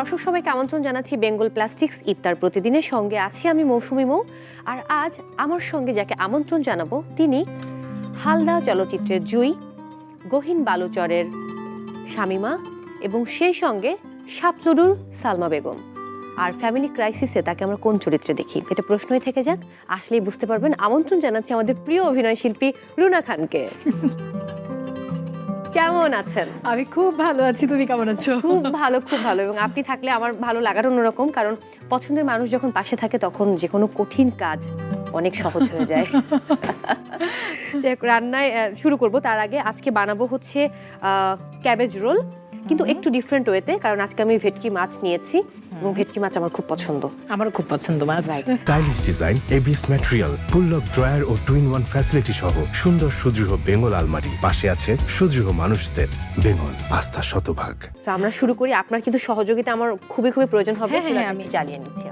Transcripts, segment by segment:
দর্শক সবাইকে আমন্ত্রণ জানাচ্ছি বেঙ্গল প্লাস্টিক্স ইফতার প্রতিদিনের সঙ্গে আছি আমি মৌসুমী মৌ। আর আজ আমার সঙ্গে যাকে আমন্ত্রণ জানাবো তিনি হালদা চলচ্চিত্রের জুই, গহীন বালুচরের শামিমা এবং সেই সঙ্গে সাপলুডুর সালমা বেগম। আর ফ্যামিলি ক্রাইসিসে তাকে আমরা কোন চরিত্রে দেখি এটা প্রশ্নই থেকে যাক, আসলেই বুঝতে পারবেন। আমন্ত্রণ জানাচ্ছি আমাদের প্রিয় অভিনয় শিল্পী রুনা খানকে। কেমন আছেন? আমি খুব ভালো আছি, তুমি কেমন আছো? খুব ভালো, খুব ভালো। এবং আপনি থাকলে আমার ভালো লাগার অন্যরকম, কারণ পছন্দের মানুষ যখন পাশে থাকে তখন যে কোনো কঠিন কাজ অনেক সহজ হয়ে যায়। রান্নায় শুরু করব, তার আগে আজকে বানাবো হচ্ছে ক্যাবেজ রোল, কিন্তু একটু ডিফারেন্ট ওয়েতে, কারণ আজকে আমি ভেটকি মাছ নিয়েছি এবং ভেটকি মাছ আমার খুব পছন্দ। আমারও খুব পছন্দ মাছ। স্টাইলিশ ডিজাইন, এবিএস ম্যাটেরিয়াল, ফুল লক ড্রয়ার ও 2-in-1 ফ্যাসিলিটি সহ সুন্দর সুদৃঢ় বেঙ্গল আলমারি। পাশে আছে সুদৃঢ় মানুষদের বেঙ্গল, আস্থা শতভাগ। তো আমরা শুরু করি। আপনার কিন্তু সহযোগিতা আমার খুবই খুবই প্রয়োজন হবে। হ্যাঁ, আমি জ্বালিয়ে নিচ্ছি।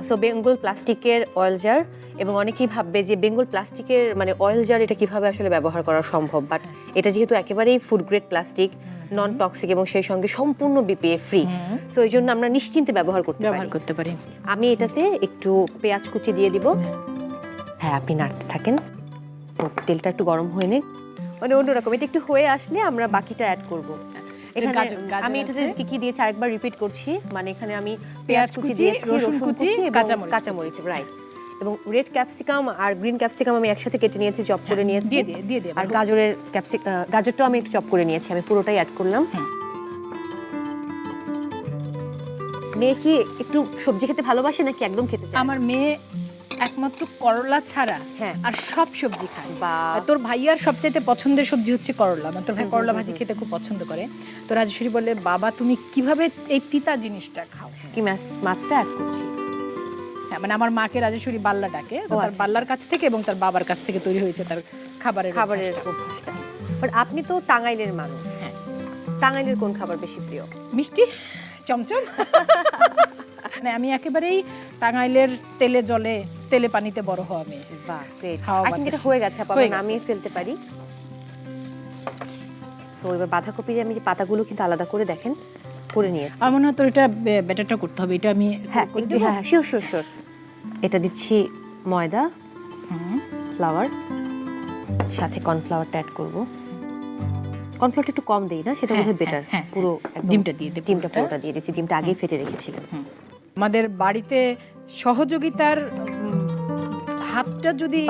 সো বেঙ্গল প্লাস্টিকের অয়েল জার, এবং অনেকেই ভাববে যে বেঙ্গল প্লাস্টিকের মানে অয়েল জার এটা কিভাবে আসলে ব্যবহার করা সম্ভব, বাট এটা যেহেতু একেবারেই food grade plastic, non toxic এবং সেই সঙ্গে সম্পূর্ণ বিপিএ ফ্রি, সো এই জন্য আমরা নিশ্চিন্তে ব্যবহার করতে পারি। আমি এটাতে একটু পেঁয়াজ কুচি দিয়ে দিব। হ্যাঁ, আপনি নাড়তে থাকেন, তেলটা একটু গরম হয়ে নে, মানে অন্যরকম। এটা একটু হয়ে আসলে আমরা বাকিটা অ্যাড করবো। এখানে আমি এটাতে কি কি দিয়েছি আরেকবার রিপিট করছি, মানে এখানে আমি পেঁয়াজ কুচি দিয়েছি, রসুন কুচি এবং কাঁচামরিচ, রাইট, এবং রেড ক্যাপসিকাম আর গ্রিন ক্যাপসিকাম আমি একসাথে কেটে নিয়েছি, চপ করে নিয়েছি। আর গাজরের গাজরটাও আমি একটু চপ করে নিয়েছি, আমি পুরোটাই অ্যাড করলাম। মেয়ে কি একটু সবজি খেতে ভালোবাসে নাকি একদম খেতে চায়? আমার মেয়ে একমাত্র করলা ছাড়া আর সব সবজি খায়। তোর ভাইয়ার সবচাইতে পছন্দের সবজি হচ্ছে করলা, মানে তোর ভাই করলা ভাজি খেতে খুব পছন্দ করে। তো রাজেশ্বরী বলে, বাবা তুমি কিভাবে এই তিতা জিনিসটা খাও? কি মাছটা অ্যাড করছি। হ্যাঁ, মানে আমার মাকে রাজেশ্বরী বাল্লা ডাকে, তার বাল্লার কাছ থেকে এবং তার বাবার কাছ থেকে তৈরি হয়েছে তার খাবারের অভ্যাসটা। বাট আপনি তো টাঙ্গাইলের মানুষ, হ্যাঁ, টাঙ্গাইলের কোন খাবার বেশি প্রিয়? মিষ্টি, চমচম। মানে আমি একেবারেই টাঙ্গাইলের তেলে জলে তেলে পানিতে বড় হওয়া মেয়ে। বাহ, গ্রেট। আই থিংক এটা হয়ে গেছে, আপনি নামিয়ে ফেলতে পারি। সো এবার বাঁধাকপির আমি যে পাতাগুলো কিন্তু আলাদা করে দেখেন করে নিয়েছি। আমার মনে হয় তোর এটা ব্যাটারটা করতে হবে। এটা আমি শিওর। এটা দিচ্ছি ময়দা, ফ্লাওয়ার, সাথে কর্নফ্লাওয়ারটা অ্যাড করব। কর্নফ্লাওয়ারটা একটু কম দেই না, সেটা বোধহয় বেটার। পুরো ডিমটা দিয়ে দেব। ডিমটা পুরোটা দিয়ে দিচ্ছি, ডিমটা আগেই ফেটে রেখেছিলাম। আমাদের বাড়িতে সহযোগিতার হাতটা যদি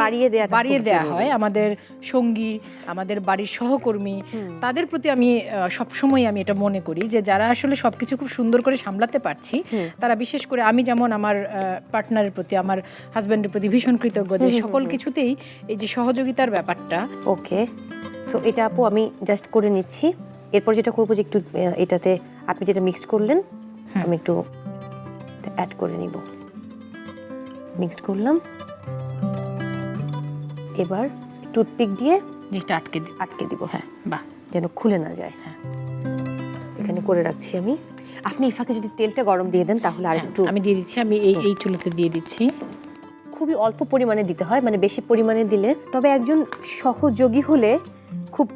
বাড়িয়ে দেওয়া হয়, আমাদের সঙ্গী, আমাদের বাড়ির সহকর্মী, তাদের প্রতি আমি সবসময় আমি এটা মনে করি যে যারা আসলে সবকিছু খুব সুন্দর করে সামলাতে পারছি, তারা বিশেষ করে আমি যেমন আমার পার্টনারের প্রতি, আমার হাজব্যান্ডের প্রতি ভীষণ কৃতজ্ঞ যে সকল কিছুতেই এই যে সহযোগিতার ব্যাপারটা। ওকে, সো এটা আপু আমি জাস্ট করে নিচ্ছি। এরপর যেটা করবো যে একটু এটাতে আপনি যেটা মিক্সড করলেন আমি একটু অ্যাড করে নিব। মিক্সড করলাম, এবার টুথপিক দিয়ে জিনিসটা আটকে দিব। হ্যাঁ, বাহ, যেন খুলে না যায়। হ্যাঁ, এখানে করে রাখছি আমি। আপনি এই ফাঁকে যদি তেলটা গরম দিয়ে দেন তাহলে আরেকটু আমি দিয়ে দিচ্ছি। আমি এই চুলাতে দিয়ে দিচ্ছি। খুবই অল্প পরিমাণে দিতে হয়, মানে বেশি পরিমাণে দিলে, তবে একজন সহযোগী হলে খুব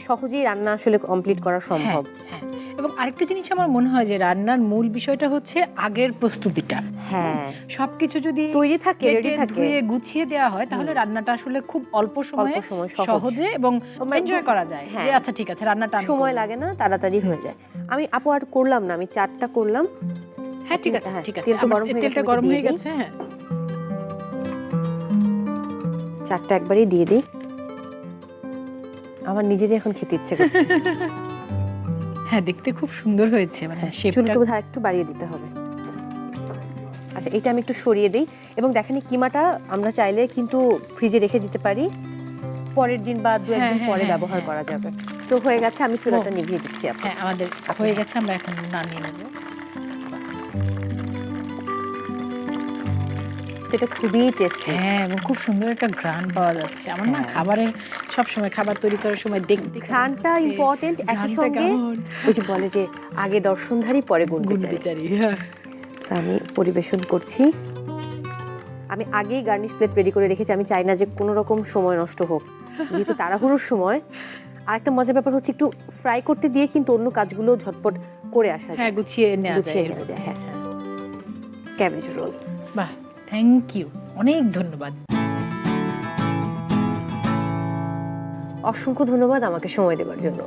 সহজেই রান্না আসলে কমপ্লিট করা সম্ভব। হ্যাঁ, এবং আরেকটা জিনিস আমার মনে হয় যে রান্নার মূল বিষয়টা হচ্ছে আগের প্রস্তুতিটা। হ্যাঁ, সবকিছু যদি তৈরি থাকে, রেডি থাকে, ধুয়ে গুছিয়ে দেওয়া হয়, তাহলে রান্নাটা আসলে খুব অল্প সময়ে সহজে এবং এনজয় করা যায়। যে আচ্ছা ঠিক আছে, রান্নাটা সময় লাগে না, তাড়াতাড়ি হয়ে যায়। আমি আপু আর করলাম না, আমি 4টা করলাম। হ্যাঁ, ঠিক আছে। তেলটা গরম হয়ে গেছে। হ্যাঁ, 4টা একবারই দিয়ে দিই। আমার নিজেরই এখন খেতে ইচ্ছে করছে। হ্যাঁ, দেখতে খুব সুন্দর হয়েছে, মানে চুলটা বোধহয় একটু বাড়িয়ে দিতে হবে। আচ্ছা, এটা আমি একটু সরিয়ে দিই। এবং দেখেন কিমাটা আমরা চাইলে কিন্তু ফ্রিজে রেখে দিতে পারি, পরের দিন বা 2-1 দিন পরে ব্যবহার করা যাবে। তো হয়ে গেছে, আমি চুলাটা নিভিয়ে দিচ্ছি। হ্যাঁ, আমাদের হয়ে গেছে, আমরা এখন নামিয়ে নেব। এটা খুবই টেস্টি। হ্যাঁ, এবং খুব সুন্দর একটা ঘ্রাণ পাওয়া যাচ্ছে। আমার না খাবারের সবসময় খাবার তৈরি করার সময় দেখতে ঘ্রাণটা ইম্পর্টেন্ট, একই সঙ্গে ওই যে বলে যে আগে দর্শনধারী পরে গুণবিচারী। আমি পরিবেশন করছি। আমি আগেই গার্নিশ প্লেট রেডি করে রেখেছি, আমি চাই না যে কোনো রকম সময় নষ্ট হোক, যেহেতু তাড়াহুড়োর সময় আরেকটা মজার ব্যাপার হচ্ছে একটু ফ্রাই করতে দিয়ে কিন্তু অন্য কাজগুলো ঝটপট করে আসা যায়, গুছিয়ে নেওয়া যায়। হ্যাঁ। ক্যাবেজ রোল, বাহ, থ্যাংক ইউ, অনেক ধন্যবাদ। অসংখ্য ধন্যবাদ আমাকে সময় দেওয়ার জন্য।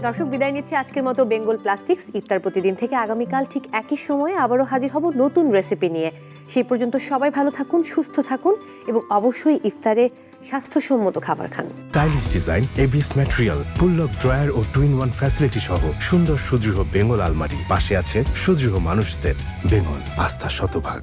দর্শক, বিদায় নিচ্ছি আজকের মতো বেঙ্গল প্লাস্টিক্স ইফতার প্রতিদিন থেকে। আগামীকাল ঠিক একই সময়ে আবারও হাজির হব নতুন রেসিপি নিয়ে। সেই পর্যন্ত সবাই ভালো থাকুন, সুস্থ থাকুন এবং অবশ্যই ইফতারে স্বাস্থ্যসম্মত খাবার খান। স্টাইলিশ ডিজাইন, এবিএস ম্যাটেরিয়াল, ফুল লক ড্রয়ার ও 2-in-1 ফ্যাসিলিটি সহ সুন্দর সুদৃঢ় বেঙ্গল আলমারি। পাশে আছে সুদৃঢ় মানুষদের বেঙ্গল, আস্থা শতভাগ।